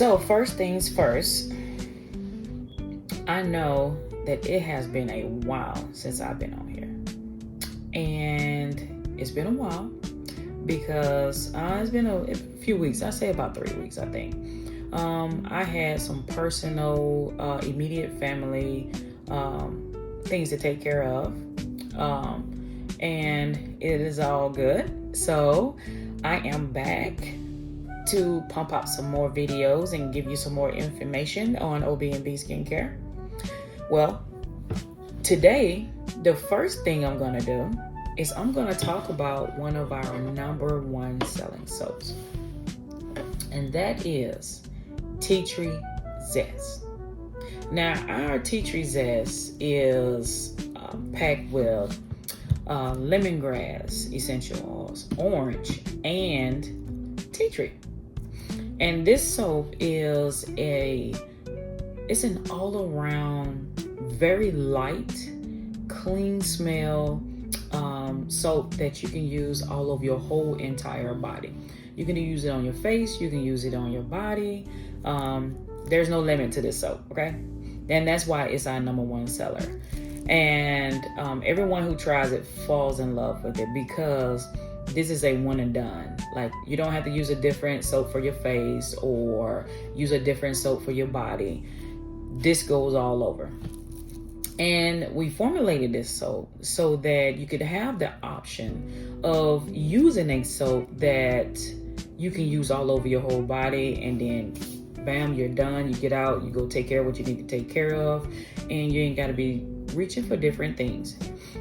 So first things first, I know that it has been a while since I've been on here. And it's been a while because it's been a few weeks. I say about 3 weeks, I think. I had some personal, immediate family things to take care of. And it is all good. So I am back to pump out some more videos and give you some more information on OB&B Skincare. Well, today, the first thing I'm going to do is I'm going to talk about one of our number one selling soaps. And that is Tea Tree Zest. Now, our Tea Tree Zest is packed with lemongrass essential oils, orange, and tea tree. And this soap is it's an all-around, very light, clean smell soap that you can use all over your whole entire body. You can use it on your face, you can use it on your body. There's no limit to this soap, okay? And that's why it's our number one seller. And everyone who tries it falls in love with it because this is a one and done. Like, you don't have to use a different soap for your face or use a different soap for your body. This goes all over. And we formulated this soap so that you could have the option of using a soap that you can use all over your whole body, and then bam, you're done. You get out, you go take care of what you need to take care of, and you ain't got to be reaching for different things.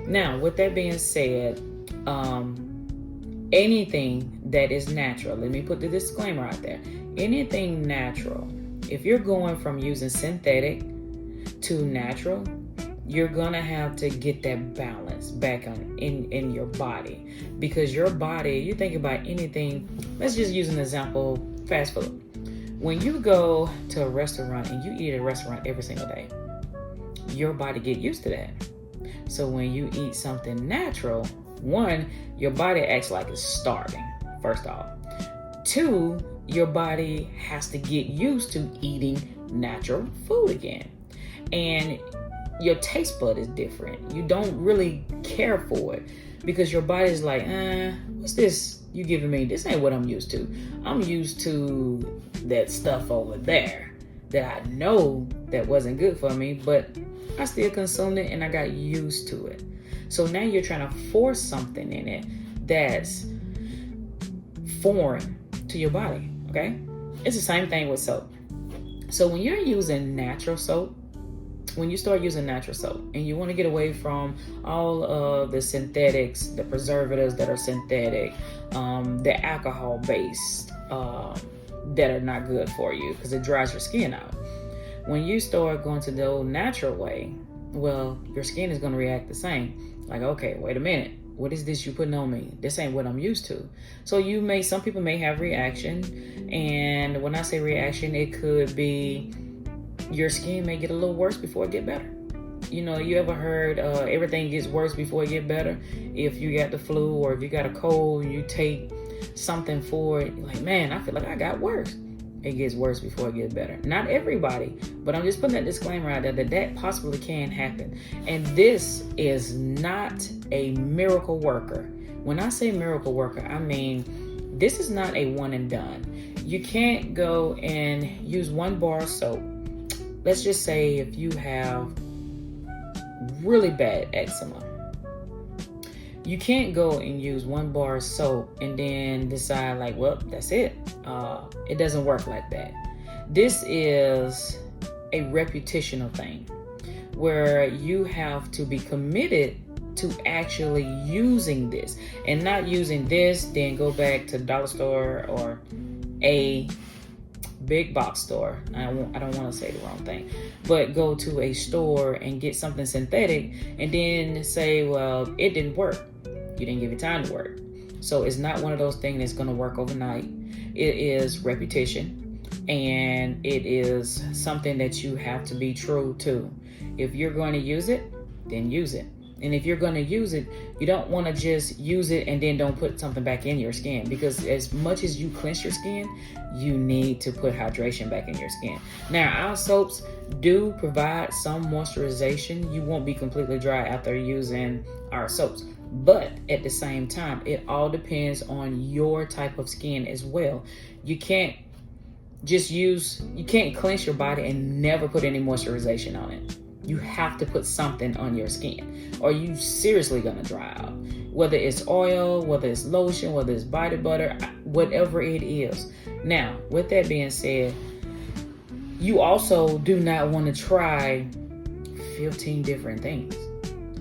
Now, with that being said, anything that is natural, let me put the disclaimer out there. Anything natural, if you're going from using synthetic to natural, you're gonna have to get that balance back in your body, because your body, you think about anything. Let's just use an example: fast food. When you go to a restaurant and you eat at a restaurant every single day, your body get used to that. So when you eat something natural, one, your body acts like it's starving, first off. Two, your body has to get used to eating natural food again. And your taste bud is different. You don't really care for it because your body's like, what's this you giving me? This ain't what I'm used to. I'm used to that stuff over there that I know that wasn't good for me, but I still consumed it and I got used to it. So now you're trying to force something in it that's foreign to your body, okay? It's the same thing with soap. So when you're using natural soap, when you start using natural soap and you want to get away from all of the synthetics, the preservatives that are synthetic, the alcohol based that are not good for you because it dries your skin out. When you start going to the old natural way, well, your skin is going to react the same. Like, okay, wait a minute. What is this you putting on me? This ain't what I'm used to. So some people may have reaction. And when I say reaction, it could be your skin may get a little worse before it get better. You know, you ever heard everything gets worse before it get better? If you got the flu or if you got a cold, you take something for it, you're like, man, I feel like I got worse. It gets worse before it gets better. Not everybody, but I'm just putting that disclaimer out there that possibly can happen. And this is not a miracle worker. When I say miracle worker, I mean, this is not a one and done. You can't go and use one bar of soap. Let's just say if you have really bad eczema, you can't go and use one bar of soap and then decide like, well, that's it. It doesn't work like that. This is a reputational thing where you have to be committed to actually using this and not using this, then go back to the dollar store or a big box store. I don't want to say the wrong thing, but go to a store and get something synthetic and then say, well, it didn't work. You didn't give it time to work. So it's not one of those things that's going to work overnight. It is repetition, and it is something that you have to be true to. If you're going to use it, then use it. And if you're going to use it, you don't want to just use it and then don't put something back in your skin, because as much as you cleanse your skin, you need to put hydration back in your skin. Now, our soaps do provide some moisturization. You won't be completely dry after using our soaps. But at the same time, it all depends on your type of skin as well. You can't cleanse your body and never put any moisturization on it. You have to put something on your skin, or you seriously gonna dry out. Whether it's oil, whether it's lotion, whether it's body butter, whatever it is. Now, with that being said, you also do not want to try 15 different things.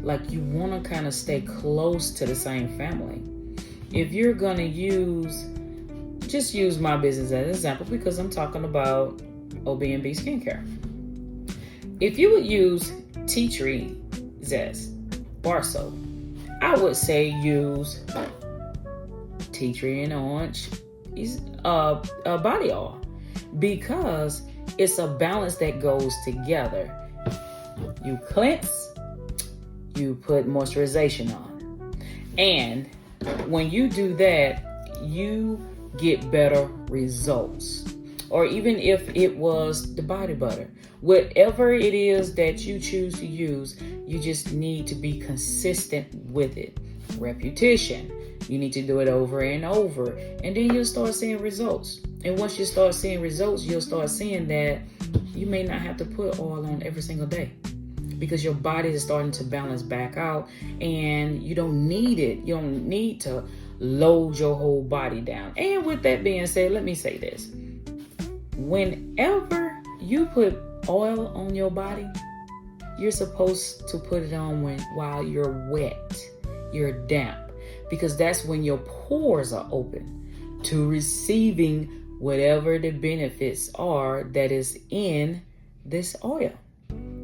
Like, you want to kind of stay close to the same family. If you're gonna just use my business as an example, because I'm talking about OB&B Skincare. If you would use Tea Tree Zest bar soap, I would say use tea tree and orange body oil, because it's a balance that goes together. You cleanse, you put moisturization on, and when you do that, you get better results. Or even if it was the body butter, whatever it is that you choose to use, you just need to be consistent with it. Repetition. You need to do it over and over, and then you'll start seeing results. And once you start seeing results, you'll start seeing that you may not have to put oil on every single day, because your body is starting to balance back out, and you don't need it. You don't need to load your whole body down. And with that being said, let me say this. Whenever you put oil on your body, you're supposed to put it on while you're wet, you're damp, because that's when your pores are open to receiving whatever the benefits are that is in this oil.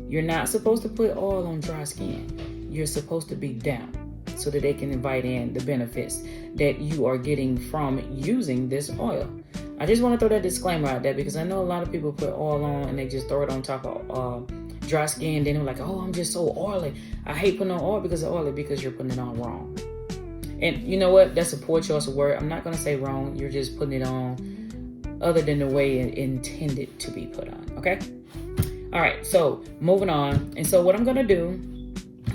You're not supposed to put oil on dry skin. You're supposed to be damp so that they can invite in the benefits that you are getting from using this oil. I just want to throw that disclaimer out there, because I know a lot of people put oil on and they just throw it on top of dry skin. Then they're like, oh, I'm just so oily. I hate putting on oil because of oily, because you're putting it on wrong. And you know what? That's a poor choice of word. I'm not going to say wrong. You're just putting it on other than the way it intended to be put on. Okay? All right. So moving on. And so what I'm going to do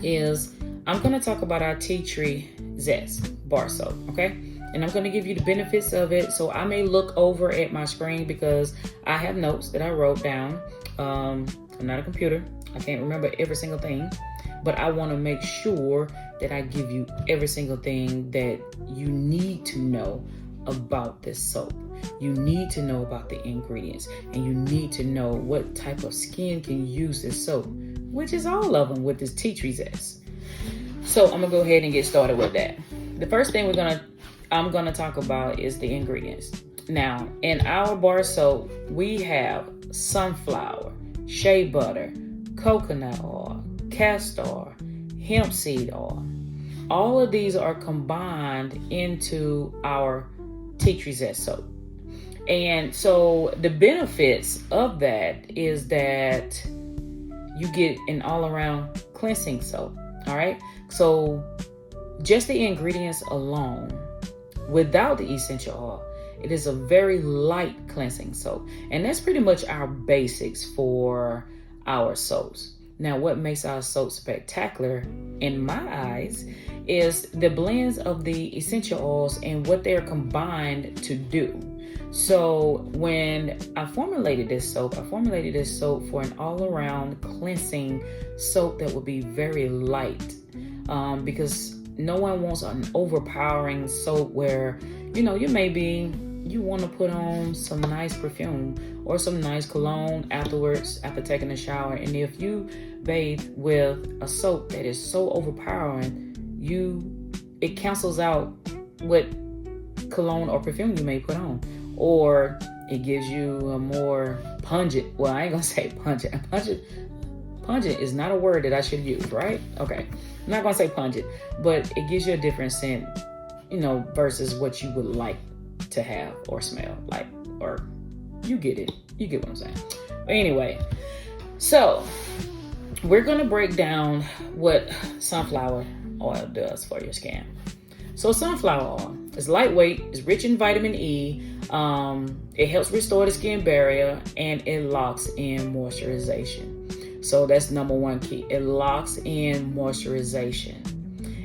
is I'm going to talk about our Tea Tree Zest bar soap. Okay? And I'm going to give you the benefits of it. So I may look over at my screen because I have notes that I wrote down. I'm not a computer. I can't remember every single thing. But I want to make sure that I give you every single thing that you need to know about this soap. You need to know about the ingredients. And you need to know what type of skin can use this soap, which is all of them with this Tea Tree Zest. So I'm going to go ahead and get started with that. The first thing I'm going to talk about is the ingredients. Now, in our bar soap, we have sunflower, shea butter, coconut oil, castor, hemp seed oil. All of these are combined into our Tea Tree Zest soap. And so the benefits of that is that you get an all-around cleansing soap. All right. So just the ingredients alone, without the essential oil, it is a very light cleansing soap. And that's pretty much our basics for our soaps. Now, what makes our soap spectacular in my eyes is the blends of the essential oils and what they're combined to do. So when I formulated this soap for an all-around cleansing soap that would be very light, because no one wants an overpowering soap where, you want to put on some nice perfume or some nice cologne after taking a shower. And if you bathe with a soap that is so overpowering, it cancels out what cologne or perfume you may put on. Or it gives you a more pungent, well, I ain't gonna say pungent. Pungent is not a word that I should use, right? Okay. I'm not gonna say pungent, but it gives you a different scent, versus what you would like to have or smell like, or you get it. You get what I'm saying. But anyway, so we're going to break down what sunflower oil does for your skin. So sunflower oil is lightweight, it's rich in vitamin E, it helps restore the skin barrier, and it locks in moisturization. So that's number one key. It locks in moisturization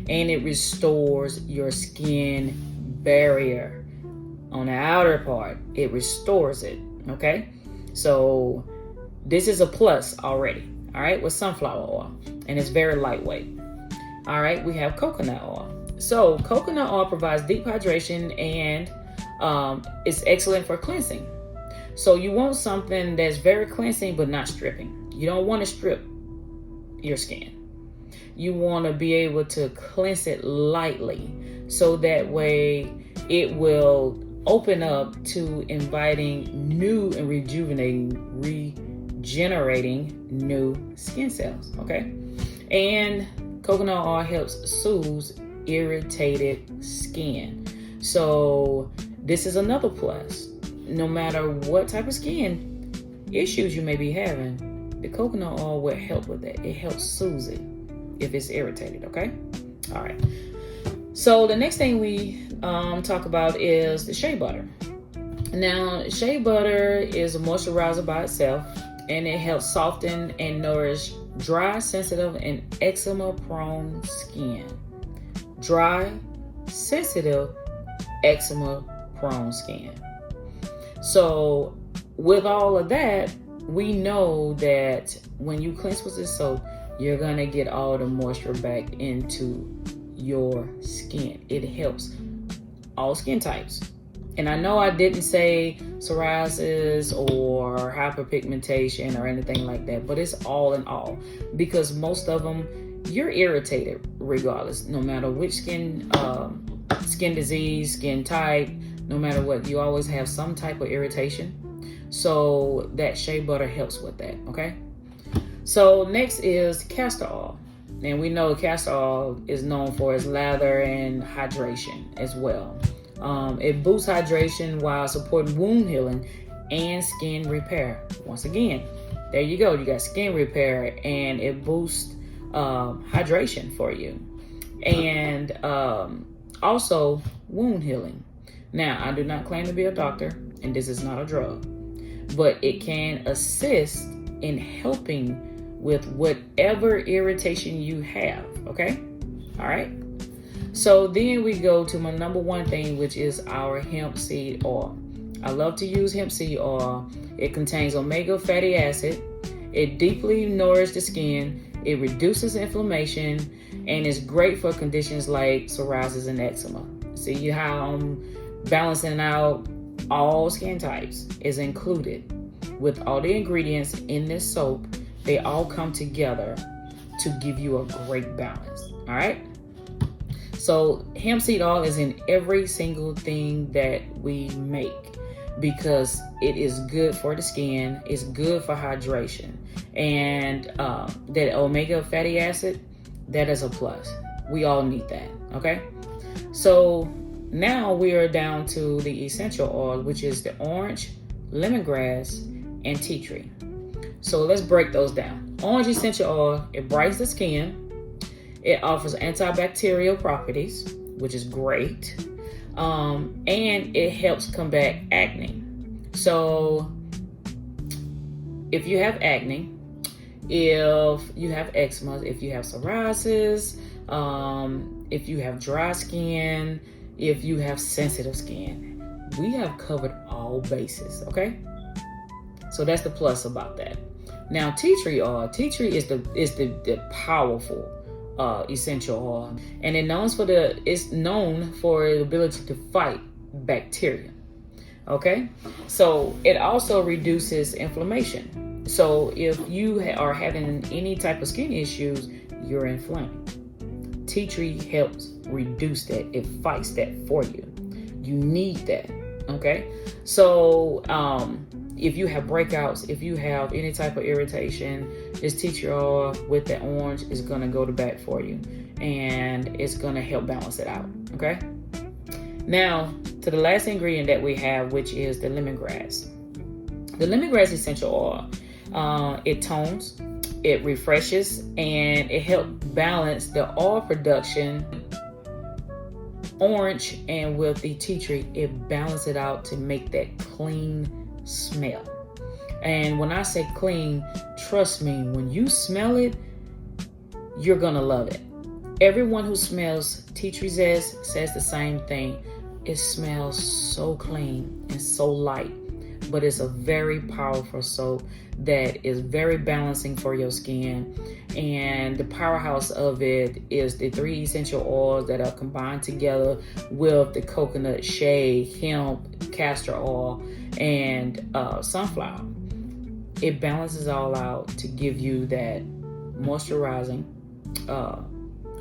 and it restores your skin barrier on the outer part. It restores it, okay? So this is a plus already, all right, with sunflower oil, and it's very lightweight. All right, we have coconut oil. So coconut oil provides deep hydration and it's excellent for cleansing. So you want something that's very cleansing but not stripping. You don't want to strip your skin. You want to be able to cleanse it lightly so that way it will open up to inviting new and regenerating new skin cells, okay? And coconut oil helps soothe irritated skin. So this is another plus. No matter what type of skin issues you may be having, the coconut oil will help with that. It helps soothe it if it's irritated, okay? All right. So the next thing we talk about is the shea butter. Now, shea butter is a moisturizer by itself, and it helps soften and nourish dry, sensitive, and eczema-prone skin. Dry, sensitive, eczema-prone skin. So with all of that, we know that when you cleanse with this soap, you're going to get all the moisture back into your skin. It helps all skin types. And I know I didn't say psoriasis or hyperpigmentation or anything like that, but it's all in all, because most of them, you're irritated regardless, no matter which skin disease, skin type, no matter what, you always have some type of irritation. So that shea butter helps with that, okay? So next is castor oil. And we know castor oil is known for its lather and hydration as well. It boosts hydration while supporting wound healing and skin repair. Once again, there you go. You got skin repair and it boosts hydration for you. And also wound healing. Now, I do not claim to be a doctor, and this is not a drug, but it can assist in helping with whatever irritation you have, okay? All right. So then we go to my number one thing, which is our hemp seed oil. I love to use hemp seed oil. It contains omega fatty acid. It deeply nourishes the skin. It reduces inflammation and is great for conditions like psoriasis and eczema. See how I'm balancing out all skin types is included with all the ingredients in this soap. They all come together to give you a great balance. All right. So hemp seed oil is in every single thing that we make because it is good for the skin. It's good for hydration. And that omega fatty acid, that is a plus. We all need that. Okay. So now we are down to the essential oil, which is the orange, lemongrass, and tea tree. So let's break those down. Orange essential oil, it brightens the skin. It offers antibacterial properties, which is great. And it helps combat acne. So if you have acne, if you have eczema, if you have psoriasis, if you have dry skin, if you have sensitive skin, we have covered all bases, okay? So that's the plus about that. Now, tea tree oil. Tea tree is the powerful essential oil, and it's known for the ability to fight bacteria. Okay, so it also reduces inflammation. So if you are having any type of skin issues, you're inflamed. Tea tree helps reduce that. It fights that for you. You need that. Okay, so if you have breakouts, if you have any type of irritation, this tea tree oil with the orange is going to go to bat for you, and it's going to help balance it out. Okay, now to the last ingredient that we have, which is the lemongrass. The lemongrass essential oil, it tones, it refreshes, and it helps balance the oil production. Orange, and with the tea tree, it balances it out to make that clean smell. And when I say clean, trust me, when you smell it, you're gonna love it. Everyone who smells Tea Tree Zest says the same thing. It smells so clean and so light, but it's a very powerful soap that is very balancing for your skin. And the powerhouse of it is the 3 essential oils that are combined together with the coconut, shea, hemp, castor oil, and sunflower. It balances all out to give you that moisturizing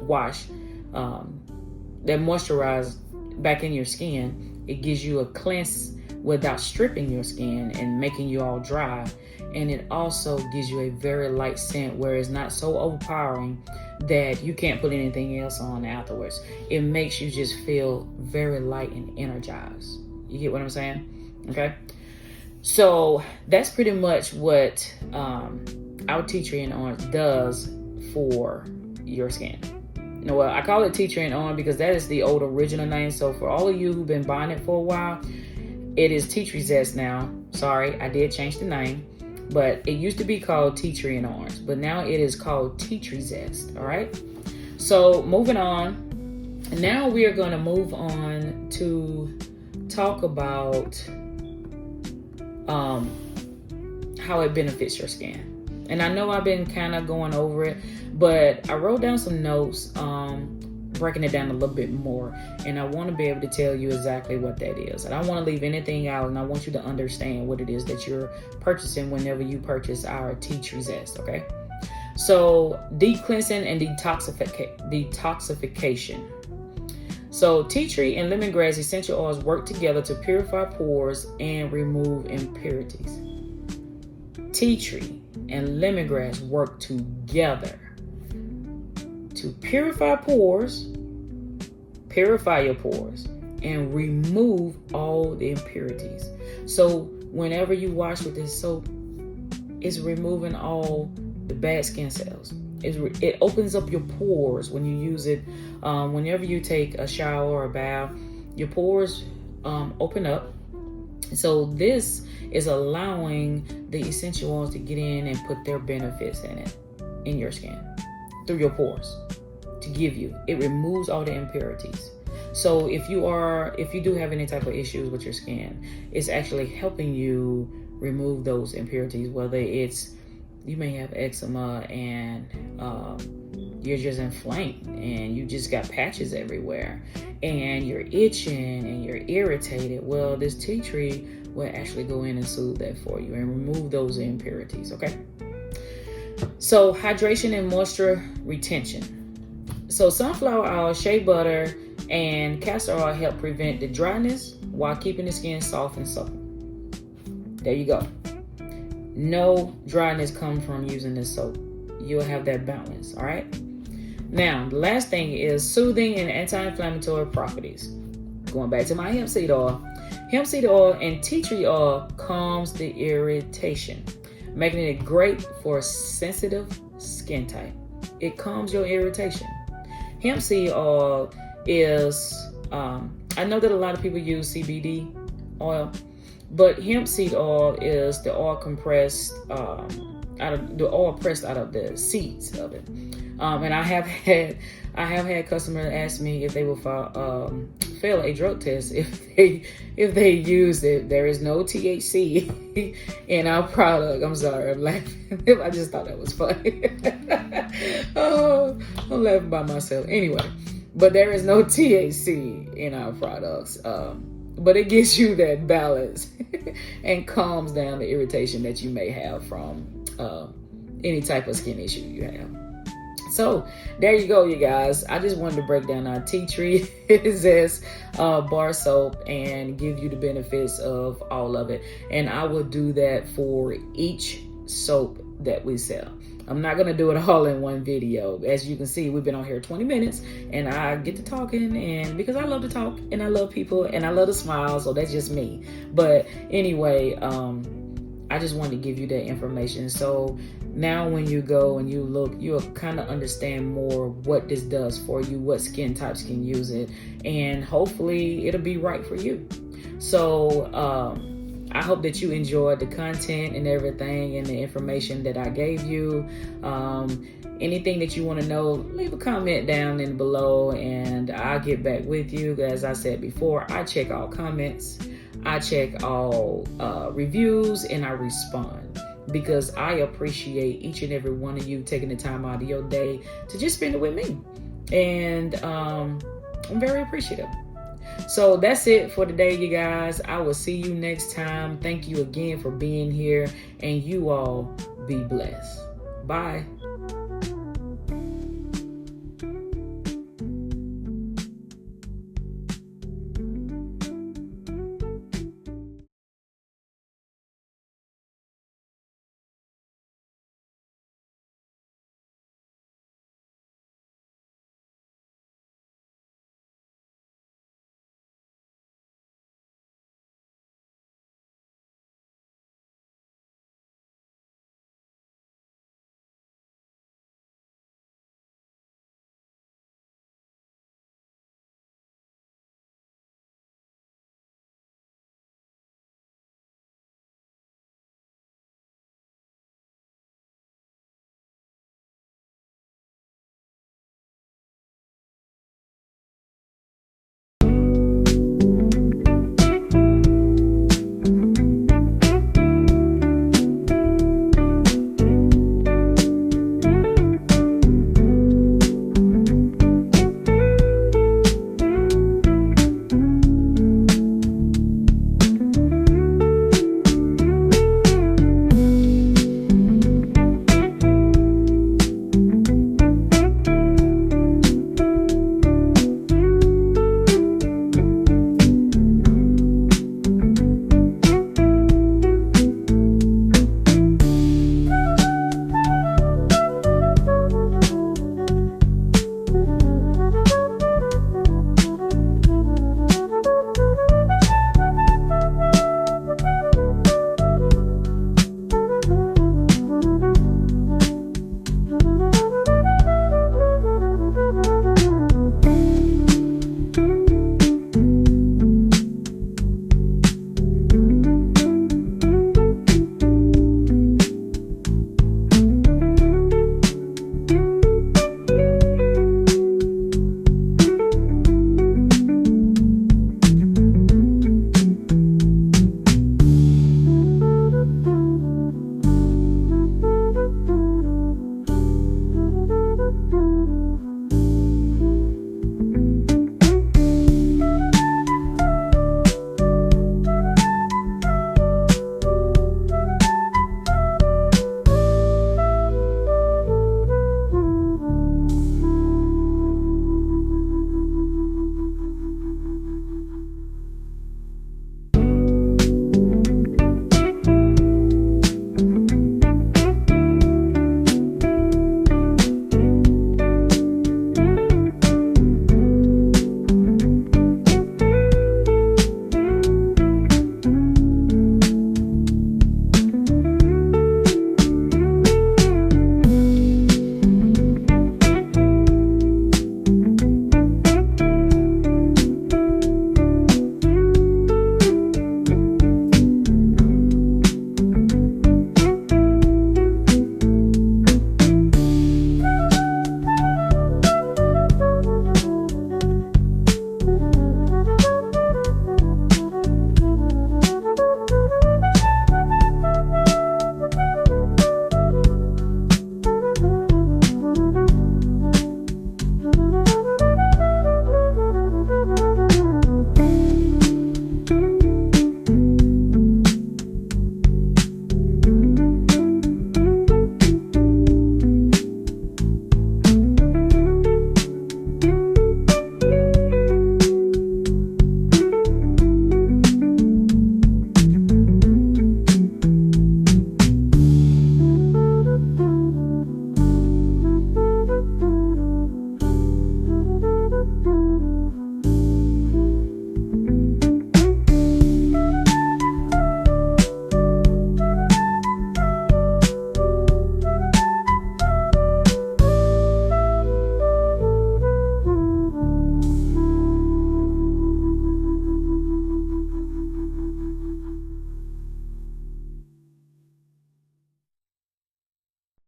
wash, that moisturize back in your skin. It gives you a cleanse without stripping your skin and making you all dry. And it also gives you a very light scent where it's not so overpowering that you can't put anything else on afterwards. It makes you just feel very light and energized. You get what I'm saying? Okay. So that's pretty much what our Tea Tree and Orange does for your skin. Well, I call it Tea Tree and Orange because that is the old original name. So for all of you who've been buying it for a while, it is Tea Tree Zest now. Sorry, I did change the name. But it used to be called Tea Tree and Orange, but now it is called Tea Tree Zest. All right. So moving on. Now we are going to move on to talk about how it benefits your skin. And I know I've been kind of going over it, but I wrote down some notes, breaking it down a little bit more, and I want to be able to tell you exactly what that is. And I don't want to leave anything out, and I want you to understand what it is that you're purchasing whenever you purchase our Tea Tree Zest. Okay, so deep cleansing and detoxification. So tea tree and lemongrass essential oils work together to purify pores and remove impurities. Tea tree and lemongrass work together to purify your pores, and remove all the impurities. So whenever you wash with this soap, it's removing all the bad skin cells. It opens up your pores when you use it. Whenever you take a shower or a bath, your pores open up. So this is allowing the essential oils to get in and put their benefits in your skin through your pores to give you. It removes all the impurities. So if you do have any type of issues with your skin, it's actually helping you remove those impurities, whether it's you may have eczema and you're just inflamed and you just got patches everywhere and you're itching and you're irritated. Well, this tea tree will actually go in and soothe that for you and remove those impurities. Okay. So hydration and moisture retention. So sunflower oil, shea butter, and castor oil help prevent the dryness while keeping the skin soft and supple. There you go. No dryness comes from using this soap. You'll have that balance. All right. Now, the last thing is soothing and anti-inflammatory properties. Going back to my hemp seed oil. Hemp seed oil and tea tree oil calms the irritation, making it great for sensitive skin type. It calms your irritation. Hemp seed oil is, I know that a lot of people use CBD oil, but hemp seed oil is the oil compressed pressed out of the seeds of it. And I have had customers ask me if they will fail a drug test if they use it. There is no THC in our product. I'm sorry, I'm laughing. I just thought that was funny. Oh, I'm laughing by myself. Anyway, but there is no THC in our products. But it gives you that balance and calms down the irritation that you may have from any type of skin issue you have. So there you go, you guys. I just wanted to break down our Tea Tree Zest bar soap and give you the benefits of all of it. And I will do that for each soap that we sell. I'm not going to do it all in one video. As you can see, we've been on here 20 minutes and I get to talking, and because I love to talk and I love people and I love to smile, so that's just me. But anyway, I just wanted to give you that information. So now when you go and you look, you'll kind of understand more what this does for you, what skin types can use it, and hopefully it'll be right for you. So I hope that you enjoyed the content and everything and the information that I gave you. Anything that you want to know, leave a comment down in below and I'll get back with you. As I said before, I check all comments, I check all reviews, and I respond because I appreciate each and every one of you taking the time out of your day to just spend it with me. And I'm very appreciative. So that's it for today, you guys. I will see you next time. Thank you again for being here, and you all be blessed. Bye.